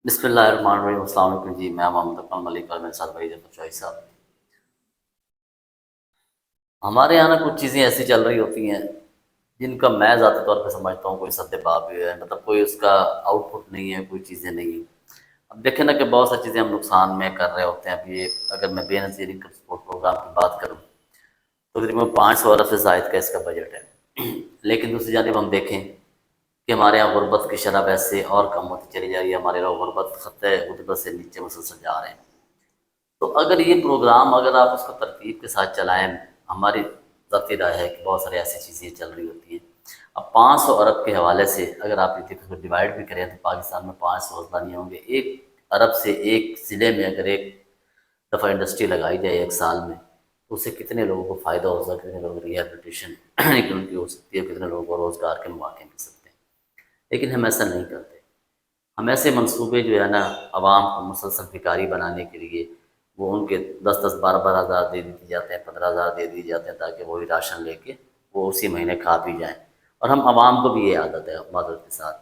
بسم اللہ الرحمن الرحیم۔ السلام علیکم جی، میں محمد اکمل ملک اور میرے ساتھ بھائی ظفر چوہی صاحب۔ ہمارے یہاں نا کچھ چیزیں ایسی چل رہی ہوتی ہیں جن کا میں ذاتی طور پہ سمجھتا ہوں کوئی سد باب ہے، مطلب کوئی اس کا آؤٹ پٹ نہیں ہے، کوئی چیزیں نہیں ہیں۔ اب دیکھیں نا کہ بہت سی چیزیں ہم نقصان میں کر رہے ہوتے ہیں۔ اب یہ اگر میں بے نظیر انکم سپورٹ پروگرام کی بات کروں تو تقریباً 500 ارب سے زائد کا اس کا بجٹ ہے، لیکن دوسری جانب ہم دیکھیں کہ ہمارے یہاں غربت کی شرح ویسے اور کم ہوتی چلی جا رہی ہے، ہمارے لوگ غربت خطے غربت سے نیچے مسلسل جا رہے ہیں۔ تو اگر یہ پروگرام اگر آپ اس کو ترتیب کے ساتھ چلائیں، ہماری ذاتی رائے ہے کہ بہت ساری ایسی چیزیں چل رہی ہوتی ہیں۔ اب 500 ارب کے حوالے سے اگر آپ یہ ڈیوائڈ بھی کریں تو پاکستان میں 500 اضلاع نہیں ہوں گے۔ 1 ارب سے ایک ضلع میں اگر ایک دفعہ انڈسٹری لگائی جائے ایک سال میں تو اس سے کتنے لوگوں کو فائدہ ہو سکتا ہے، کتنے لوگوں کو ریہیبلیٹیشن ان کی ہو سکتی ہے، کتنے لوگوں کو روزگار کے مواقع مل سکتے ہیں۔ لیکن ہم ایسا نہیں کرتے۔ ہم ایسے منصوبے جو ہے نا عوام کو مسلسل بھکاری بنانے کے لیے وہ ان کے 10 12 ہزار دے دی جاتے ہیں، 15 ہزار دے دی جاتے ہیں تاکہ وہی راشن لے کے وہ اسی مہینے کھا پی جائیں، اور ہم عوام کو بھی یہ عادت ہے معذرت کے ساتھ۔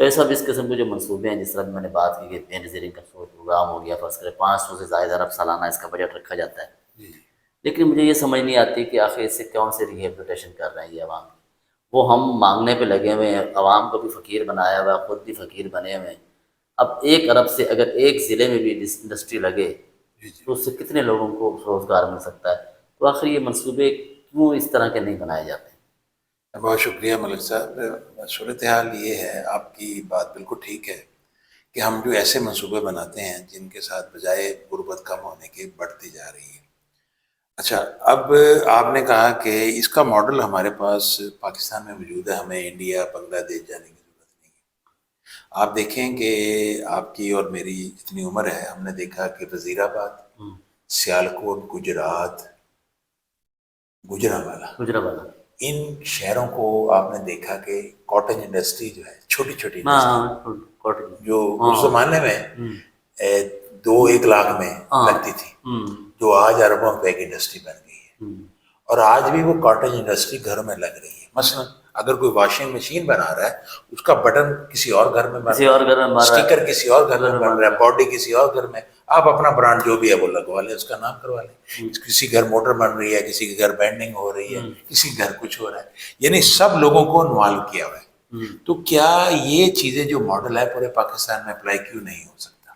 تو یہ سب اس قسم کے جو منصوبے ہیں، جس طرح میں نے بات کی کہ بے نظیر انکم سپورٹ پروگرام ہو گیا، فرض کریں 500 سے زائد ارب سالانہ اس کا بجٹ رکھا جاتا ہے، لیکن مجھے یہ سمجھ نہیں آتی کہ آخر اس سے کون سے ریہیبلیٹیشن کر رہے ہیں یہ عوام۔ وہ ہم مانگنے پہ لگے ہوئے ہیں، عوام کو بھی فقیر بنایا ہوا ہے، خود بھی فقیر بنے ہوئے ہیں۔ اب 1 ارب سے اگر ایک ضلع میں بھی انڈسٹری لگے تو اس سے کتنے لوگوں کو روزگار مل سکتا ہے۔ تو آخر یہ منصوبے کیوں اس طرح کے نہیں بنائے جاتے ہیں؟ بہت شکریہ ملک صاحب۔ صورتحال یہ ہے، آپ کی بات بالکل ٹھیک ہے کہ ہم جو ایسے منصوبے بناتے ہیں جن کے ساتھ بجائے غربت کم ہونے کے بڑھتی جا رہی ہے۔ اچھا، اب آپ نے کہا کہ اس کا ماڈل ہمارے پاس پاکستان میں موجود ہے، ہمیں انڈیا بنگلہ دیش جانے کی ضرورت نہیں ہے۔ آپ دیکھیں کہ آپ کی اور میری جتنی عمر ہے، ہم نے دیکھا کہ وزیر آباد، سیالکوٹ، گجرات، گجرا ان شہروں کو آپ نے دیکھا کہ کاٹن انڈسٹری جو ہے، چھوٹی چھوٹی انڈسٹری ہاں کاٹن، جو اس ہاں زمانے میں 2-1 لاکھ میں ہاں لگتی تھی، جو آج اربوں روپے کی انڈسٹری بن گئی ہے، اور آج بھی وہ کاٹن انڈسٹری گھروں میں لگ رہی ہے۔ مثلا اگر کوئی واشنگ مشین بنا رہا ہے، اس کا بٹن کسی اور گھر میں بن کسی رہا اور ہے، گھر میں مار رہا ہے، اسٹیکر کسی اور گھر میں بن رہا ہے، باڈی کسی اور گھر میں، آپ اپنا برانڈ جو بھی ہے وہ لگوا لیں، اس کا نام کروا لیں۔ کسی گھر موٹر بن رہی ہے، کسی کے گھر بینڈنگ ہو رہی ہے، کسی کے گھر کچھ ہو رہا ہے، یعنی سب لوگوں کو انوالو کیا ہوا ہے۔ تو کیا یہ چیزیں جو ماڈل ہے پورے پاکستان میں اپلائی کیوں نہیں ہو سکتا؟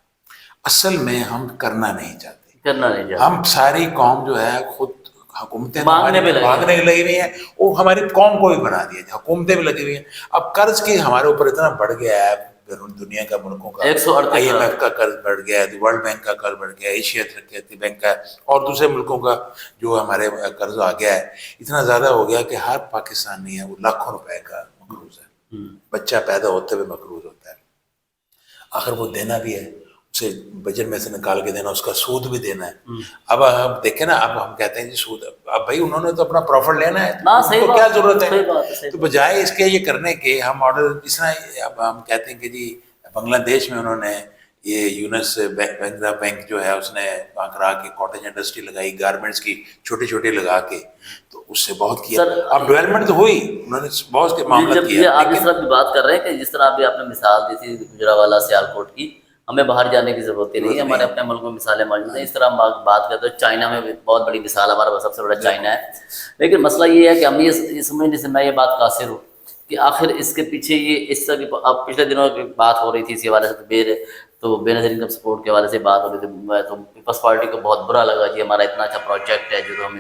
اصل میں ہم کرنا نہیں چاہتے۔ کرنا نہیں چاہتے، ہم ساری قوم جو ہے خود، حکومتیں تو مانگنے ہماری پہ لگے بھاگنے ہیں۔ لگی ہوئی ہیں، وہ ہماری قوم کو بھی بنا دیا ہے، حکومتیں بھی لگی ہوئی ہیں۔ اب قرض کی ہمارے اوپر اتنا بڑھ گیا ہے، دنیا کا ملکوں کا، 138 IMF ارب کا قرض بڑھ گیا ہے، ورلڈ بینک کا قرض بڑھ گیا ہے، ایشیا ترقیاتی بینک کا اور دوسرے ملکوں کا جو ہمارے قرض آ گیا ہے، اتنا زیادہ ہو گیا کہ ہر پاکستانی ہے وہ لاکھوں روپے کا مقروض ہے۔ بچہ پیدا ہوتے ہوئے مقروض ہوتا ہے، آخر وہ دینا بھی ہے، اسے بجٹ میں سے نکال کے دینا، اس کا سود بھی دینا ہے۔ اب ہم دیکھیں نا، اب ہم کہتے ہیں جی سود، اب بھائی انہوں نے تو اپنا پروفٹ لینا ہے، ہاں ان صحیح کو بات، کیا ضرورت ہے؟ صحیح بات ہے، صحیح تو بات۔ بجائے اس کے یہ کرنے کے ہم آرڈر جس طرح اب ہم کہتے ہیں کہ جی بنگلہ دیش میں انہوں نے یہ یونس بینک جو ہے اس نے وہاں کرا کے کاٹیج انڈسٹری لگائی، گارمنٹس کی چھوٹی چھوٹی لگا کے، تو اس سے بہت کیا۔ سر اب ڈیولپمنٹ تو ہوئی، انہوں نے بہت کے معاملات جب کیا، یہ آپ جس لیکن طرح بھی بات کر رہے ہیں کہ جس طرح ابھی آپ نے مثال دی تھی گجرانوالہ سیالکوٹ کی، ہمیں باہر جانے کی ضرورت ہی نہیں ہے، ہمارے اپنے ملک میں مثالیں موجود ہیں۔ اس طرح ہم بات کرتے ہیں چائنا میں بھی بہت بڑی مثال، ہمارا سب سے بڑا چائنا ہے۔ لیکن مسئلہ یہ ہے کہ ہم یہ سمجھنے سے میں یہ بات قاصر ہوں کہ آخر اس کے پیچھے یہ اس طرح کی، اب پچھلے دنوں کی بات ہو رہی تھی اسی حوالے سے، تو بے نظیر انکم سپورٹ کے حوالے سے بات ہو رہی تھی، تو پیپلز پارٹی کو بہت برا لگا کہ ہمارا اتنا اچھا پروجیکٹ ہے جو ہم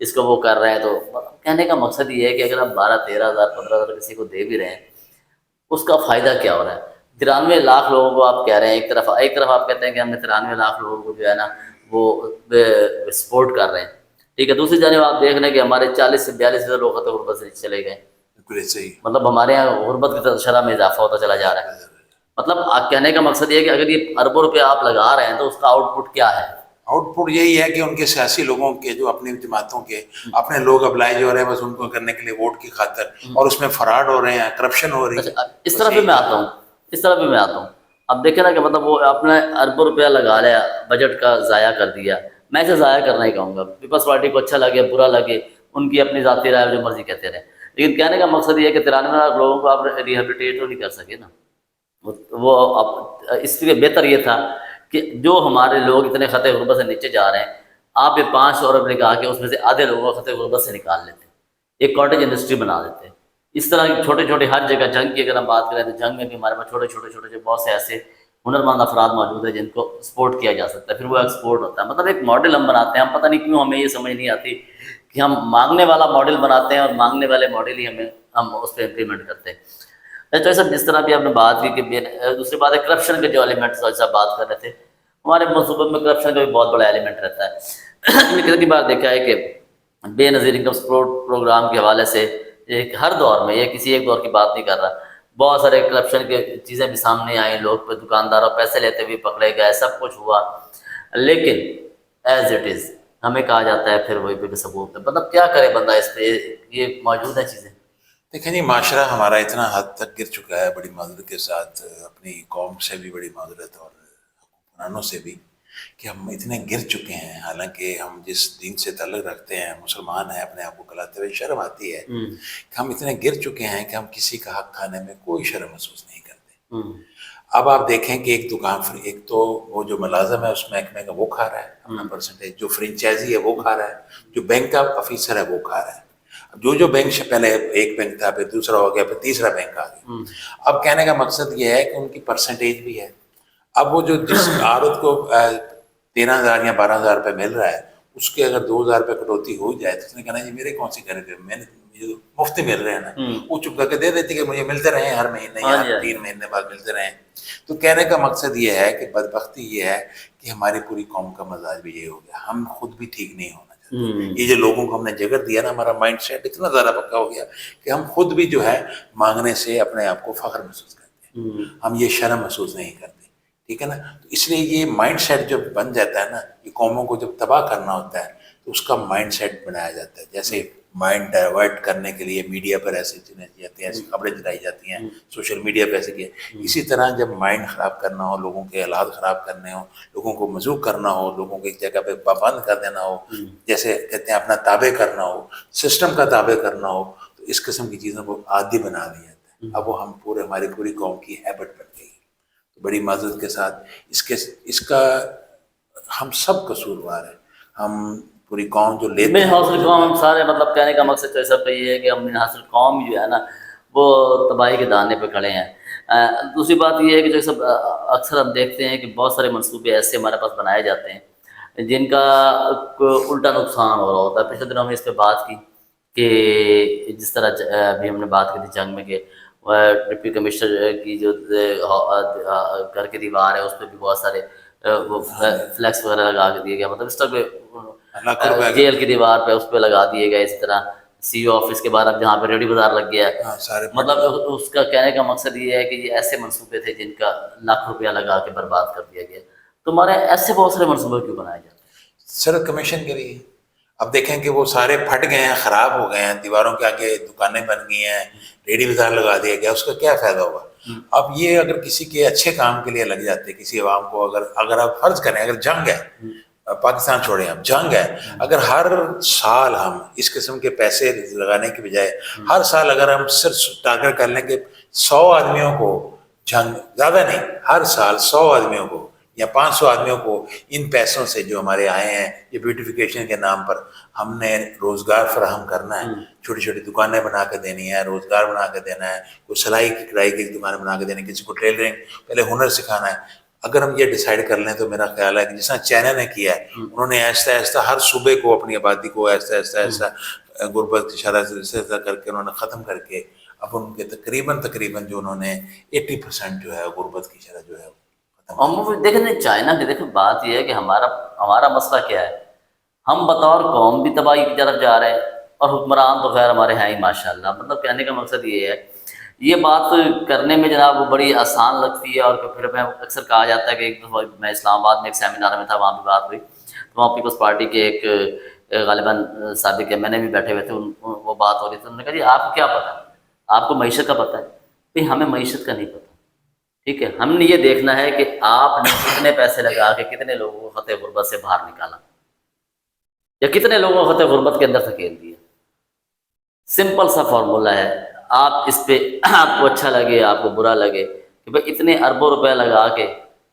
اس کو وہ کر رہے ہیں۔ تو کہنے کا مقصد یہ ہے کہ اگر آپ 12 13 ہزار 15 ہزار کسی کو دے بھی رہے ہیں، اس کا فائدہ کیا ہو رہا ہے؟ 93 لاکھ لوگوں کو آپ کہہ رہے ہیں، ایک طرف آپ کہتے ہیں کہ ہم نے 93 لاکھ لوگوں کو جو ہے نا وہ سپورٹ کر رہے ہیں، ٹھیک ہے، دوسری جانب آپ دیکھ لیں کہ ہمارے 40 سے 42 ہزار لوگ خطے غربت سے چلے گئے، بالکل صحیح۔ مطلب ہمارے یہاں غربت کی شرح میں اضافہ ہوتا چلا جا رہا ہے۔ مطلب کہنے کا مقصد یہ ہے کہ اگر یہ اربوں روپے آپ لگا رہے ہیں تو اس کا آؤٹ پٹ کیا ہے؟ آؤٹ پٹ یہی ہے کہ ان کے سیاسی لوگوں کے جو اپنی جماعتوں کے اپنے لوگ اپلائی جو رہے ہیں بس ان کو کرنے کے لیے ووٹ کی خاطر، اور اس میں فراڈ ہو رہے ہیں، کرپشن ہو رہی ہے۔ اچھا، اس طرح بھی میں آتا ہوں، اس طرح بھی میں آتا ہوں۔ اب دیکھیں نا کہ مطلب وہ آپ نے اربوں روپیہ لگا لیا، بجٹ کا ضائع کر دیا۔ میں اسے ضائع کرنا ہی کہوں گا، پیپلز پارٹی کو اچھا لگے برا لگے، ان کی اپنی ذاتی رائے جو مرضی کہتے رہے، لیکن کہنے کا مقصد یہ ہے کہ 93 لاکھ لوگوں کو آپ ریہیبلیٹیٹ تو نہیں کر سکے نا۔ وہ اب اس لیے بہتر یہ تھا کہ جو ہمارے لوگ اتنے خطے غربت سے نیچے جا رہے ہیں، آپ یہ 5 ارب نکال کے اس میں سے آدھے لوگوں کو خطے غربت سے نکال لیتے، ایک کاٹیج انڈسٹری بنا دیتے۔ اس طرح کی چھوٹے چھوٹے ہر جگہ، جنگ کی اگر ہم بات کریں تو جنگ میں بھی ہمارے پاس چھوٹے چھوٹے بہت سے ایسے ہنرمند افراد موجود ہیں جن کو سپورٹ کیا جا سکتا ہے، پھر وہ ایکسپورٹ ہوتا ہے۔ مطلب ایک ماڈل ہم بناتے ہیں، ہم پتہ نہیں کیوں ہمیں یہ سمجھ نہیں آتی کہ ہم مانگنے والا ماڈل بناتے ہیں اور مانگنے والے ماڈل ہی ہم اس پہ امپلیمنٹ کرتے ہیں۔ تو صاحب جس طرح بھی آپ نے بات کی کہ دوسری بات ہے کرپشن کے جو ایلیمنٹس صاحب بات کر رہے تھے، ہمارے منصوبے میں کرپشن کا بھی بہت بڑا ایلیمنٹ رہتا ہے۔ ہم نے کتنی بار دیکھا ہے کہ بے نظیر انکم سپورٹ پروگرام کے حوالے سے ہر دور میں، یہ کسی ایک دور کی بات نہیں کر رہا، بہت سارے کرپشن کے چیزیں بھی سامنے آئیں، لوگ پہ دکانداروں پیسے لیتے ہوئے پکڑے گئے، سب کچھ ہوا، لیکن ایز اٹ از ہمیں کہا جاتا ہے پھر وہی پہ ثبوت ہے۔ مطلب کیا کرے بندہ اس پہ، یہ موجود ہے چیزیں۔ دیکھیں جی، معاشرہ ہمارا اتنا حد تک گر چکا ہے، بڑی معذرت کے ساتھ، اپنی قوم سے بھی بڑی معذرت اور حکمرانوں سے بھی، کہ ہم اتنے گر چکے ہیں، حالانکہ ہم جس دین سے تعلق رکھتے ہیں، مسلمان ہیں، اپنے آپ کو کہلاتے ہوئے شرم آتی ہے کہ ہم اتنے گر چکے ہیں کہ ہم کسی کا حق کھانے میں کوئی شرم محسوس نہیں کرتے۔ اب آپ دیکھیں کہ ایک دکان، ایک تو وہ جو ملازم ہے اس محکمے کا وہ کھا رہا ہے اپنا پرسنٹیج، جو فرنچائزی ہے وہ کھا رہا ہے، جو بینک کا آفیسر ہے وہ کھا رہا ہے۔ اب جو بینک سے پہلے ایک بینک تھا، پھر دوسرا ہو گیا، پھر تیسرا بینک آ گیا۔ اب کہنے کا مقصد یہ ہے کہ ان کی پرسنٹیج بھی ہے۔ اب وہ جو جس عورت کو 13,000 یا 12,000 روپے مل رہا ہے، اس کے اگر 2,000 روپے کٹوتی ہو جائے تو اس نے کہنا جی میرے کون سی گھر، میں نے مجھے مفت مل رہے ہیں نا، وہ چپ کر کے دے دیتی کہ مجھے ملتے رہیں ہر مہینے یا 3 مہینے بعد ملتے رہیں۔ تو کہنے کا مقصد یہ ہے کہ بدبختی یہ ہے کہ ہماری پوری قوم کا مزاج بھی یہ ہو گیا، ہم خود بھی ٹھیک نہیں ہونا چاہتے۔ یہ جو لوگوں کو ہم نے جگر دیا نا، ہمارا مائنڈ سیٹ اتنا زیادہ پکا ہو گیا کہ ہم خود بھی جو ہے مانگنے سے اپنے آپ کو فخر محسوس کرتے ہیں، ہم یہ شرم محسوس نہیں کرتے، ٹھیک ہے نا۔ تو اس لیے یہ مائنڈ سیٹ جب بن جاتا ہے نا، یہ قوموں کو جب تباہ کرنا ہوتا ہے تو اس کا مائنڈ سیٹ بنایا جاتا ہے۔ جیسے مائنڈ ڈائیورٹ کرنے کے لیے میڈیا پر ایسے چیزیں جاتی ہیں، ایسی خبریں چلائی جاتی ہیں، سوشل میڈیا پہ ایسے کیا۔ اسی طرح جب مائنڈ خراب کرنا ہو، لوگوں کے حالات خراب کرنے ہوں، لوگوں کو مذوق کرنا ہو، لوگوں کو ایک جگہ پہ پابند کر دینا ہو، جیسے کہتے ہیں اپنا تابع کرنا ہو، سسٹم کا تابع کرنا ہو، تو اس قسم کی چیزوں کو عادی بنا دیا جاتا ہے۔ اب وہ ہماری پوری قوم کی ہیبٹ بن گئی ہے۔ بڑی معذرت کے ساتھ اس کا ہم سب قصوروار ہیں، ہم پوری قوم جو لیتے میں ہیں، حاصل قوم ہم سارے، مطلب کہنے کا مقصد تو سب یہ ہے کہ ہم حاصل قوم جو ہے نا وہ تباہی کے دانے پہ کھڑے ہیں۔ دوسری بات یہ ہے کہ جو سب اکثر ہم دیکھتے ہیں کہ بہت سارے منصوبے ایسے ہمارے پاس بنائے جاتے ہیں جن کا الٹا نقصان ہو رہا ہوتا ہے۔ پچھلے دنوں ہم نے اس پہ بات کی کہ جس طرح ابھی ہم نے بات کی تھی جنگ میں کہ ڈپٹی کمشنر کی جو گھر کی دیوار ہے اس پہ بھی بہت سارے وہ فلیکس وغیرہ لگا کے دیے گئے، مطلب اس طرح جیل کی دیوار پہ اس پہ لگا دیے گئے۔ اسی طرح سی او آفس کے بعد اب جہاں پہ ریڈی بازار لگ گیا ہے، مطلب اس کا کہنے کا مقصد یہ ہے کہ یہ ایسے منصوبے تھے جن کا لاکھ روپیہ لگا کے برباد کر دیا گیا۔ تو ہمارے ایسے بہت سارے منصوبے کیوں بنائے جاتے ہیں؟ سڑک کمیشن کے لیے اب دیکھیں کہ وہ سارے پھٹ گئے ہیں، خراب ہو گئے ہیں، دیواروں کے آگے دکانیں بن گئی ہیں، ریڈی بازار لگا دیا گیا، اس کا کیا فائدہ ہوگا؟ اب یہ اگر کسی کے اچھے کام کے لیے لگ جاتے، کسی عوام کو اگر آپ فرض کریں، اگر جنگ ہے، پاکستان چھوڑیں، اب جنگ ہے، اگر ہر سال ہم اس قسم کے پیسے لگانے کی بجائے ہر سال اگر ہم صرف ٹارگٹ کر لیں کہ 100 آدمیوں کو جنگ، زیادہ نہیں، ہر سال 100 آدمیوں کو یا 500 آدمیوں کو ان پیسوں سے جو ہمارے آئے ہیں یہ بیوٹیفیکیشن کے نام پر ہم نے روزگار فراہم کرنا ہے، چھوٹی چھوٹی دکانیں بنا کے دینی ہے، روزگار بنا کے دینا ہے، کوئی سلائی کی کڑھائی کی دکانیں بنا کے دینی، کسی کو ٹیلرنگ پہلے ہنر سکھانا ہے۔ اگر ہم یہ ڈیسائیڈ کر لیں تو میرا خیال ہے کہ جس طرح چائنا نے کیا ہے، انہوں نے آہستہ آہستہ ہر صوبے کو، اپنی آبادی کو آہستہ غربت کی شرح سے کر کے انہوں نے ختم کر کے اب ان کے تقریباً جو انہوں نے 80% جو ہے غربت کی شرح جو ہے ہم دیکھیں چائنا کی، دیکھیں بات یہ ہے کہ ہمارا مسئلہ کیا ہے، ہم بطور قوم بھی تباہی کی طرف جا رہے ہیں اور حکمران تو خیر ہمارے ہیں ہی ماشاءاللہ۔ مطلب کہنے کا مقصد یہ ہے، یہ بات کرنے میں جناب وہ بڑی آسان لگتی ہے، اور پھر میں اکثر کہا جاتا ہے کہ ایک دفعہ میں اسلام آباد میں ایک سیمینار میں تھا، وہاں بھی بات ہوئی تو وہاں پیپلز پارٹی کے ایک غالباً سابق ایم این اے بھی بیٹھے ہوئے تھے، وہ بات ہو رہی تھی، انہوں نے کہا جی آپ کو کیا پتہ ہے، آپ کو معیشت کا پتہ ہے؟ بھائی ہمیں معیشت کا نہیں پتہ، ٹھیک ہے، ہم نے یہ دیکھنا ہے کہ آپ نے کتنے پیسے لگا کے کتنے لوگوں کو خطے غربت سے باہر نکالا یا کتنے لوگوں کو خطے غربت کے اندر دھکیل دیا۔ سمپل سا فارمولا ہے، آپ اس پہ آپ کو اچھا لگے آپ کو برا لگے کہ بھائی اتنے اربوں روپے لگا کے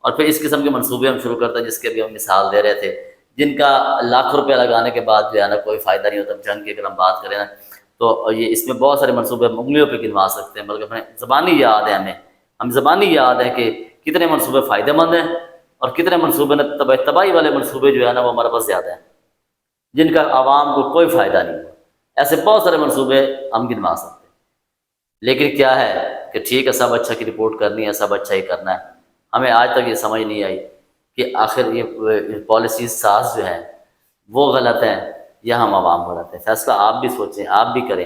اور پھر اس قسم کے منصوبے ہم شروع کرتے ہیں جس کے ابھی ہم مثال دے رہے تھے، جن کا لاکھ روپے لگانے کے بعد جو ہے نا کوئی فائدہ نہیں ہوتا۔ جنگ کی اگر ہم بات کریں نا تو یہ اس میں بہت سارے منصوبے ہم انگلیوں پہ گنوا سکتے ہیں، بلکہ اپنے زبانی یاد ہے ہم زبانی یاد ہے کہ کتنے منصوبے فائدہ مند ہیں اور کتنے منصوبے تباہی والے منصوبے جو ہے نا وہ ہمارے پاس زیادہ ہیں، جن کا عوام کو کوئی فائدہ نہیں ہوا۔ ایسے بہت سارے منصوبے ہم گنوا سکتے ہیں، لیکن کیا ہے کہ ٹھیک ہے سب اچھا کی رپورٹ کرنی ہے، سب اچھا ہی کرنا ہے۔ ہمیں آج تک یہ سمجھ نہیں آئی کہ آخر یہ پالیسیز ساز جو ہیں وہ غلط ہیں یا ہم عوام غلط ہیں۔ فیصلہ آپ بھی سوچیں، آپ بھی کریں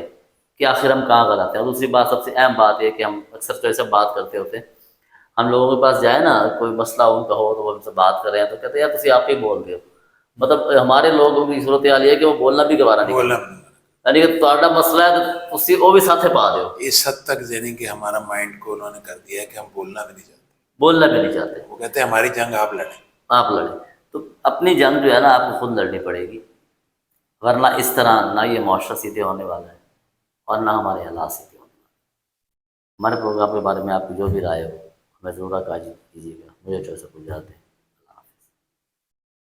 کہ آخر ہم کہاں غلط ہیں۔ اور دوسری بات، سب سے اہم بات یہ کہ ہم اکثر تو ایسے بات کرتے ہوتے ہیں، ہم لوگوں کے پاس جائے نا کوئی مسئلہ ان کا ہو تو وہ ہم سے بات کر رہے ہیں تو کہتے ہیں یار تسی آپ ہی بول رہے ہو۔ مطلب ہمارے لوگوں کی صورتحال یہ ہے کہ وہ بولنا بھی گوارا نہیں بولنا کرتے، یعنی کہ تہاڈا مسئلہ ہے تو تسی وہ بھی ساتھے پا دیو، اس حد تک یعنی کہ ہمارا مائنڈ کو انہوں نے کر دیا ہے کہ ہم بولنا بھی نہیں چاہتے۔ بولنا بھی نہیں چاہتے، وہ کہتے ہیں ہماری جنگ آپ لڑیں۔ آپ لڑیں۔ تو اپنی جنگ جو ہے نا آپ کو خود لڑنی پڑے گی، ورنہ اس طرح نہ یہ معاشرہ سیدھے ہونے والا ہے اور نہ ہمارے حالات سیدھے ہونے والے ہیں۔ ہمارے پروگرام کے بارے میں آپ کی جو بھی رائے ہو ہمیں ضرور آگاہ کیجیے گا۔ مجھے جو ہے سب کچھ یاد ہے۔